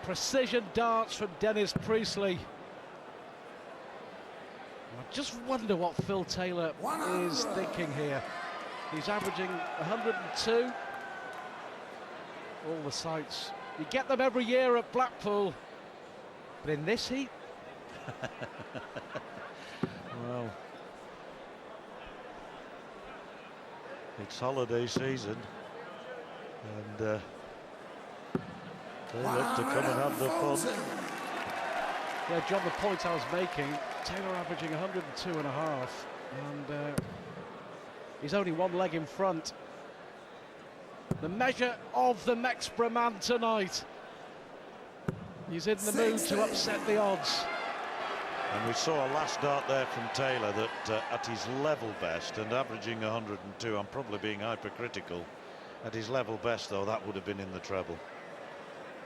Precision darts from Dennis Priestley. I just wonder what Phil Taylor is thinking here. He's averaging 102. All the sights, you get them every year at Blackpool, but in this heat, well, it's holiday season, and they look to come and have the fun. Yeah, John, the point I was making, Taylor averaging 102 and a half, and he's only one leg in front. The measure of the Mexborough man tonight. He's in the mood to upset the odds. And we saw a last dart there from Taylor that at his level best, and averaging 102, I'm probably being hypercritical. At his level best, though, that would have been in the treble.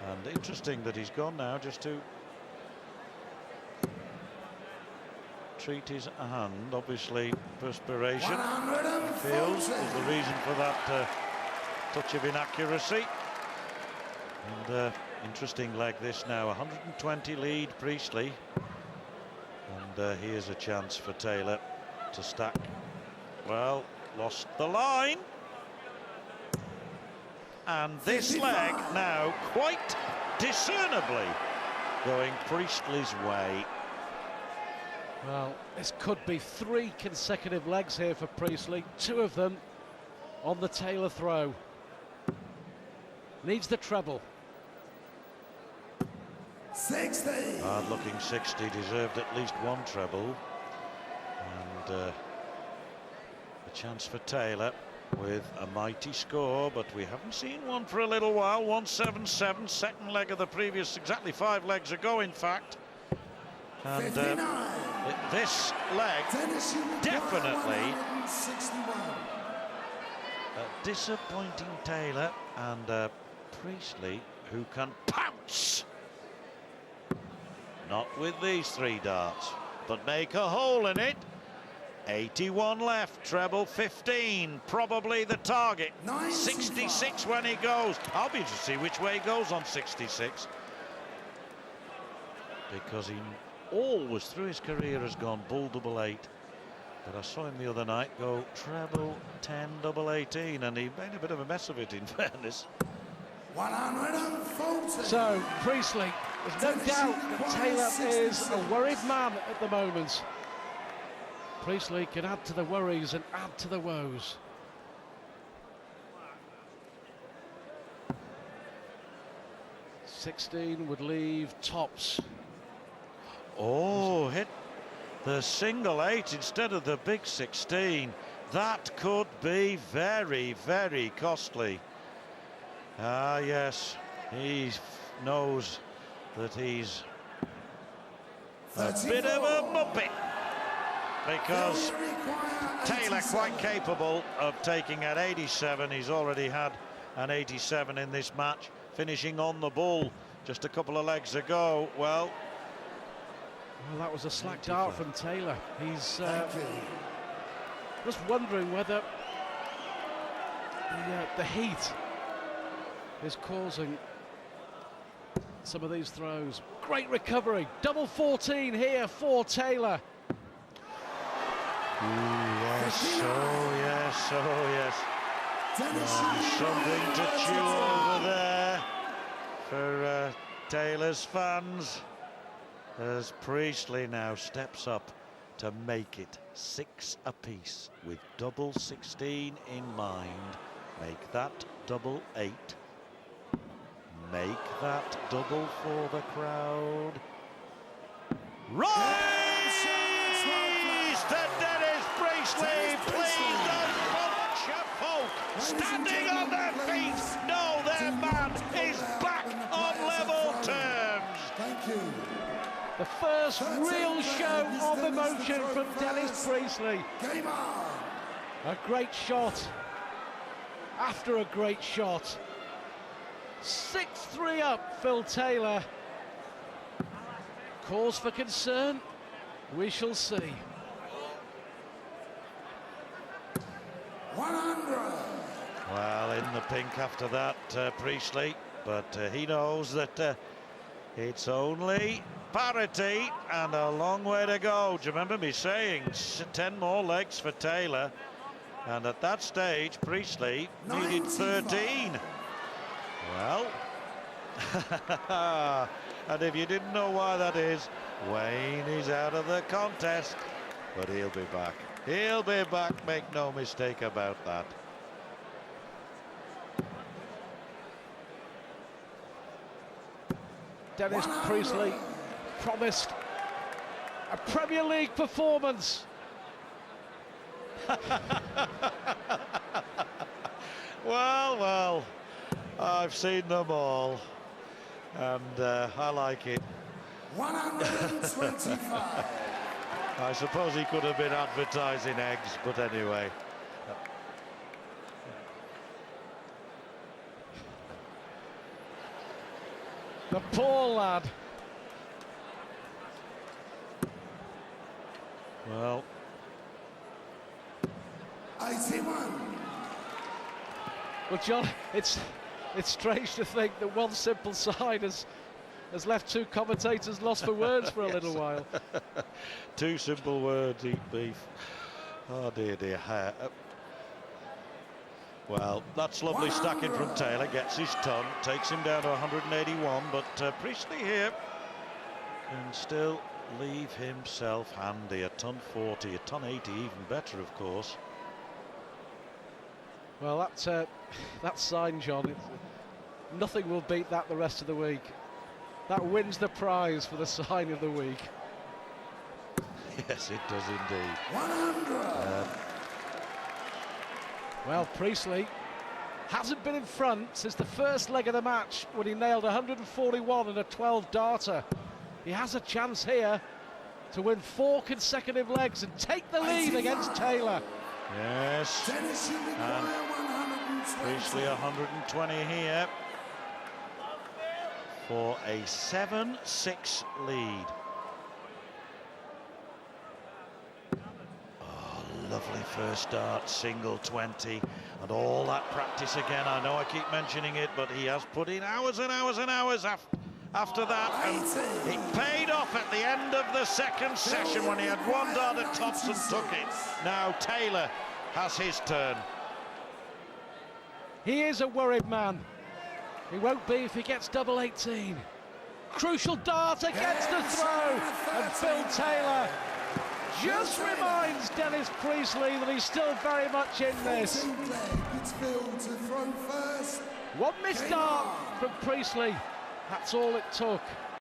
And interesting that he's gone now just to treat his hand. Obviously, perspiration, feels, is the reason for that touch of inaccuracy. And interesting leg this now. 120 lead Priestley, and here's a chance for Taylor to stack. Well, lost the line, and this leg now quite discernibly going Priestley's way. Well, this could be 3 consecutive legs here for Priestley, 2 of them on the Taylor throw. Needs the treble. 60. Hard looking 60, deserved at least 1 treble. And a chance for Taylor with a mighty score, but we haven't seen one for a little while. 177, second leg of the previous, exactly 5 legs ago, in fact. And this leg definitely a disappointing Taylor, and Priestley who can pounce. Not with these 3 darts, but make a hole in it. 81 left, treble 15, probably the target. 66 when he goes. I'll be interested to see which way he goes on 66, because he always through his career has gone bull double 8, but I saw him the other night go treble 10 double 18, and he made a bit of a mess of it, in fairness. 140. So Priestley, there's no doubt that Taylor is a worried man at the moment. Priestley can add to the worries and add to the woes. $16 would leave tops. Oh, hit the single 8 instead of the big 16. That could be very, very costly. Ah, yes, he knows that he's a bit of a muppet, because Taylor quite capable of taking at 87. He's already had an 87 in this match, finishing on the bull just a couple of legs ago. Well, that was a slack dart from Taylor. He's just wondering whether the heat is causing some of these throws. Great recovery, double 14 here for Taylor. Ooh, yes, oh yes, oh yes. Something to chew over there for Taylor's fans, as Priestley now steps up to make it 6 apiece with double 16 in mind. Make that double 8. Make that double for the crowd. Rise to Dennis Priestley. Please, a bunch of folk standing on their feet know their man is back on level terms. Thank you. The first real show of emotion from Dennis Priestley. Game on. A great shot after a great shot. 6-3 up, Phil Taylor. Cause for concern? We shall see. 100. Well, in the pink after that, Priestley, but he knows that It's only parity and a long way to go. Do you remember me saying 10 more legs for Taylor? And at that stage, Priestley needed 13. Well, and if you didn't know why that is, Wayne is out of the contest, but he'll be back. He'll be back, make no mistake about that. Dennis Priestley promised a Premier League performance. Well, I've seen them all, and I like it. 125. I suppose he could have been advertising eggs, but anyway. The poor lad. Well, 81. Well, John, it's strange to think that one simple sign has left two commentators lost for words for a little while. Two simple words: eat beef. Oh dear. Well, that's lovely stacking from Taylor. Gets his ton, takes him down to 181. But Priestley here can still leave himself handy. A ton 40, a ton 80, even better, of course. Well, that sign, John, nothing will beat that the rest of the week. That wins the prize for the sign of the week. Yes, it does indeed. 100. Well, Priestley hasn't been in front since the first leg of the match when he nailed 141 and a 12-darter. He has a chance here to win 4 consecutive legs and take the lead against Taylor. Yes, Dennis, you require 120. Priestley 120 here for a 7-6 lead. Oh, lovely first start, single 20, and all that practice again. I know I keep mentioning it, but he has put in hours and hours and hours after that, and it paid off at the end of the second session when he had one dart at tops and took it. Now Taylor has his turn. He is a worried man. He won't be if he gets double 18. Crucial dart against the throw, and Phil Taylor just reminds Dennis Priestley that he's still very much in this. 14 leg. It's Phil to throw first. One missed dart from Priestley. That's all it took.